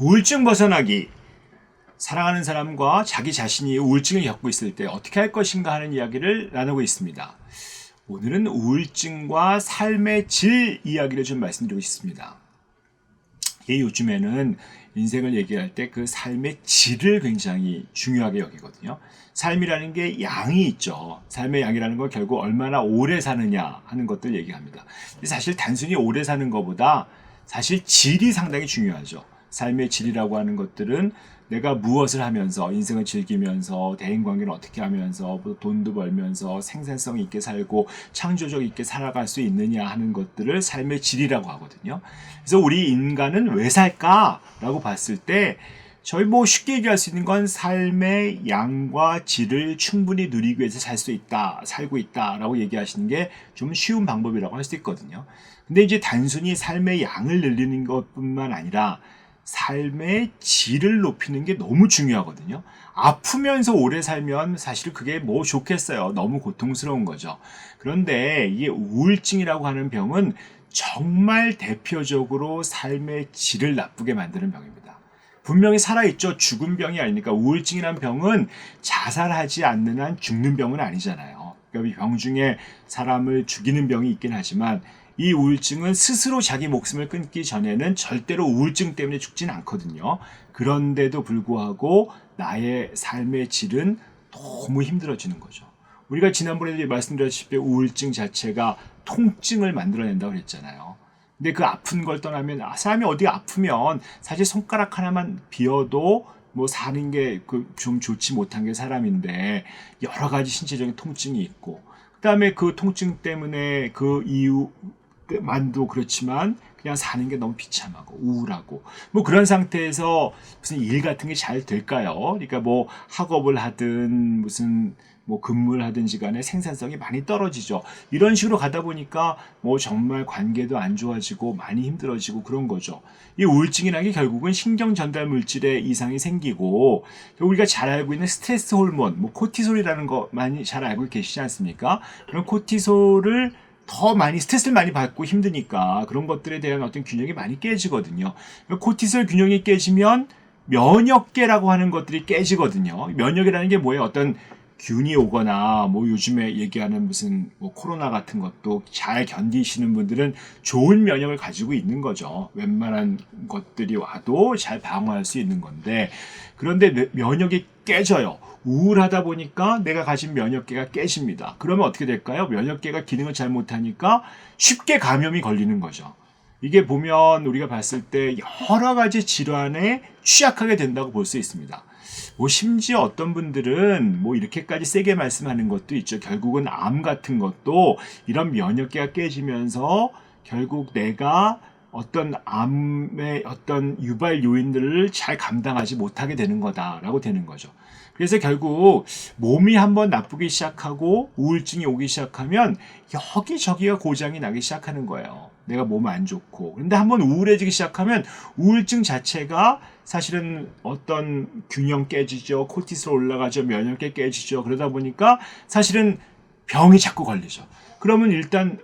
우울증 벗어나기. 사랑하는 사람과 자기 자신이 우울증을 겪고 있을 때 어떻게 할 것인가 하는 이야기를 나누고 있습니다. 오늘은 우울증과 삶의 질 이야기를 좀 말씀드리고 싶습니다. 요즘에는 인생을 얘기할 때 그 삶의 질을 굉장히 중요하게 여기거든요. 삶이라는 게 양이 있죠. 삶의 양이라는 건 결국 얼마나 오래 사느냐 하는 것들 얘기합니다. 사실 단순히 오래 사는 것보다 사실 질이 상당히 중요하죠. 삶의 질이라고 하는 것들은 내가 무엇을 하면서 인생을 즐기면서 대인관계를 어떻게 하면서 돈도 벌면서 생산성 있게 살고 창조적 있게 살아갈 수 있느냐 하는 것들을 삶의 질이라고 하거든요. 그래서 우리 인간은 왜 살까라고 봤을 때 저희 쉽게 얘기할 수 있는 건 삶의 양과 질을 충분히 누리기 위해서 살고 있다라고 얘기하시는 게 좀 쉬운 방법이라고 할 수 있거든요. 근데 이제 단순히 삶의 양을 늘리는 것뿐만 아니라 삶의 질을 높이는 게 너무 중요하거든요. 아프면서 오래 살면 사실 그게 좋겠어요. 너무 고통스러운 거죠. 그런데 이게 우울증이라고 하는 병은 정말 대표적으로 삶의 질을 나쁘게 만드는 병입니다. 분명히 살아있죠. 죽은 병이 아니니까. 우울증이라는 병은 자살하지 않는 한 죽는 병은 아니잖아요. 그러니까 이 병 중에 사람을 죽이는 병이 있긴 하지만 이 우울증은 스스로 자기 목숨을 끊기 전에는 절대로 우울증 때문에 죽진 않거든요. 그런데도 불구하고 나의 삶의 질은 너무 힘들어지는 거죠. 우리가 지난번에 말씀드렸다시피 우울증 자체가 통증을 만들어낸다고 그랬잖아요. 근데 그 아픈 걸 떠나면 사람이 어디 아프면 사실 손가락 하나만 비어도 사는 게 좀 좋지 못한 게 사람인데 여러 가지 신체적인 통증이 있고 그다음에 그 통증 때문에 그 이유 만도 그렇지만 그냥 사는 게 너무 비참하고 우울하고 그런 상태에서 무슨 일 같은 게 잘 될까요? 그러니까 학업을 하든 무슨 근무를 하든지 간에 생산성이 많이 떨어지죠. 이런 식으로 가다 보니까 정말 관계도 안 좋아지고 많이 힘들어지고 그런 거죠. 이 우울증이라는 게 결국은 신경 전달 물질의 이상이 생기고 우리가 잘 알고 있는 스트레스 호르몬, 코티솔이라는 거 많이 잘 알고 계시지 않습니까? 그런 코티솔을 더 많이 스트레스를 많이 받고 힘드니까 그런 것들에 대한 어떤 균형이 많이 깨지거든요. 코티솔 균형이 깨지면 면역계라고 하는 것들이 깨지거든요. 면역이라는 게 뭐예요? 어떤 균이 오거나 요즘에 얘기하는 무슨 코로나 같은 것도 잘 견디시는 분들은 좋은 면역을 가지고 있는 거죠. 웬만한 것들이 와도 잘 방어할 수 있는 건데 그런데 면역이 깨져요. 우울하다 보니까 내가 가진 면역계가 깨집니다. 그러면 어떻게 될까요? 면역계가 기능을 잘 못하니까 쉽게 감염이 걸리는 거죠. 이게 보면 우리가 봤을 때 여러 가지 질환에 취약하게 된다고 볼 수 있습니다. 심지어 어떤 분들은 이렇게까지 세게 말씀하는 것도 있죠. 결국은 암 같은 것도 이런 면역계가 깨지면서 결국 내가 어떤 암의 어떤 유발 요인들을 잘 감당하지 못하게 되는 거다라고 되는 거죠. 그래서 결국 몸이 한번 나쁘기 시작하고 우울증이 오기 시작하면 여기저기가 고장이 나기 시작하는 거예요. 내가 몸 안 좋고. 그런데 한번 우울해지기 시작하면 우울증 자체가 사실은 어떤 균형 깨지죠. 코티솔 올라가죠. 면역계 깨지죠. 그러다 보니까 사실은 병이 자꾸 걸리죠. 그러면 일단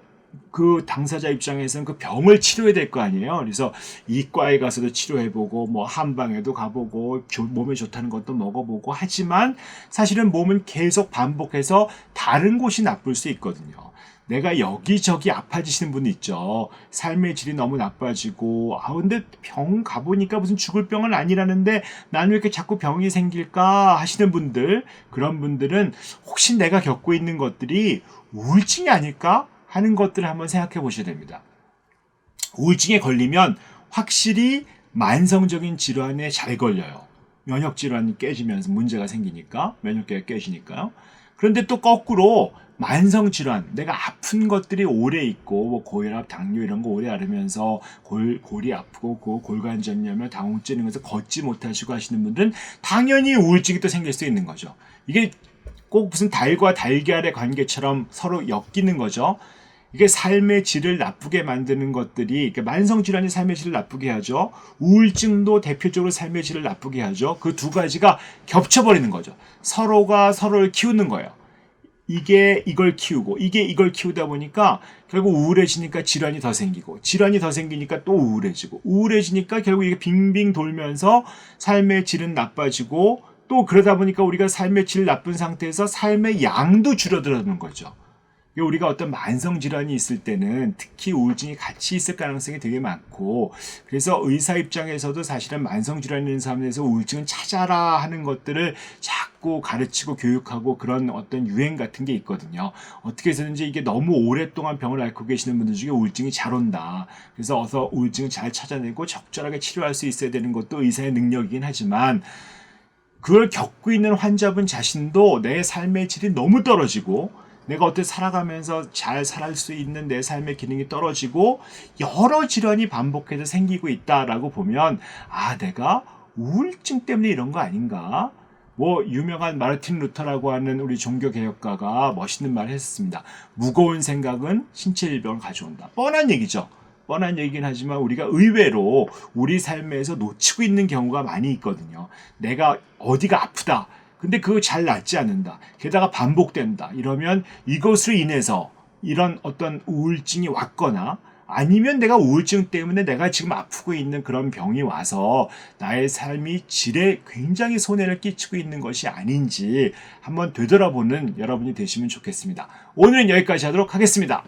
그 당사자 입장에서는 그 병을 치료해야 될 거 아니에요. 그래서 이과에 가서도 치료해보고 한방에도 가보고 몸에 좋다는 것도 먹어보고 하지만 사실은 몸은 계속 반복해서 다른 곳이 나쁠 수 있거든요. 내가 여기저기 아파지시는 분 있죠. 삶의 질이 너무 나빠지고 근데 병 가보니까 무슨 죽을 병은 아니라는데 나는 왜 이렇게 자꾸 병이 생길까 하시는 분들, 그런 분들은 혹시 내가 겪고 있는 것들이 우울증이 아닐까 하는 것들을 한번 생각해 보셔야 됩니다. 우울증에 걸리면 확실히 만성적인 질환에 잘 걸려요. 면역 질환이 깨지면서 문제가 생기니까, 면역계가 깨지니까요. 그런데 또 거꾸로 만성 질환, 내가 아픈 것들이 오래 있고 고혈압, 당뇨 이런 거 오래 앓으면서 골이 아프고 골관절염이나 당혹증 이런 것을 걷지 못하시고 하시는 분들은 당연히 우울증이 또 생길 수 있는 거죠. 이게 꼭 무슨 달과 달걀의 관계처럼 서로 엮이는 거죠. 이게 삶의 질을 나쁘게 만드는 것들이, 만성 질환이 삶의 질을 나쁘게 하죠. 우울증도 대표적으로 삶의 질을 나쁘게 하죠. 그 두 가지가 겹쳐버리는 거죠. 서로가 서로를 키우는 거예요. 이걸 키우고 이걸 키우다 보니까 결국 우울해지니까 질환이 더 생기고 질환이 더 생기니까 또 우울해지니까 결국 이게 빙빙 돌면서 삶의 질은 나빠지고 또 그러다 보니까 우리가 삶의 질 나쁜 상태에서 삶의 양도 줄어드는 거죠. 우리가 어떤 만성질환이 있을 때는 특히 우울증이 같이 있을 가능성이 되게 많고, 그래서 의사 입장에서도 사실은 만성질환이 있는 사람에서 우울증은 찾아라 하는 것들을 자꾸 가르치고 교육하고 그런 어떤 유행 같은 게 있거든요. 어떻게 해서든지 이게 너무 오랫동안 병을 앓고 계시는 분들 중에 우울증이 잘 온다. 그래서 어서 우울증을 잘 찾아내고 적절하게 치료할 수 있어야 되는 것도 의사의 능력이긴 하지만, 그걸 겪고 있는 환자분 자신도 내 삶의 질이 너무 떨어지고 내가 어떻게 살아가면서 잘 살 수 있는 내 삶의 기능이 떨어지고 여러 질환이 반복해서 생기고 있다라고 보면, 아, 내가 우울증 때문에 이런 거 아닌가? 유명한 마르틴 루터라고 하는 우리 종교개혁가가 멋있는 말을 했습니다. 무거운 생각은 신체 질병을 가져온다. 뻔한 얘기죠. 뻔한 얘기긴 하지만 우리가 의외로 우리 삶에서 놓치고 있는 경우가 많이 있거든요. 내가 어디가 아프다. 근데 그거 잘 낫지 않는다. 게다가 반복된다. 이러면 이것으로 인해서 이런 어떤 우울증이 왔거나 아니면 내가 우울증 때문에 내가 지금 아프고 있는 그런 병이 와서 나의 삶이 질에 굉장히 손해를 끼치고 있는 것이 아닌지 한번 되돌아보는 여러분이 되시면 좋겠습니다. 오늘은 여기까지 하도록 하겠습니다.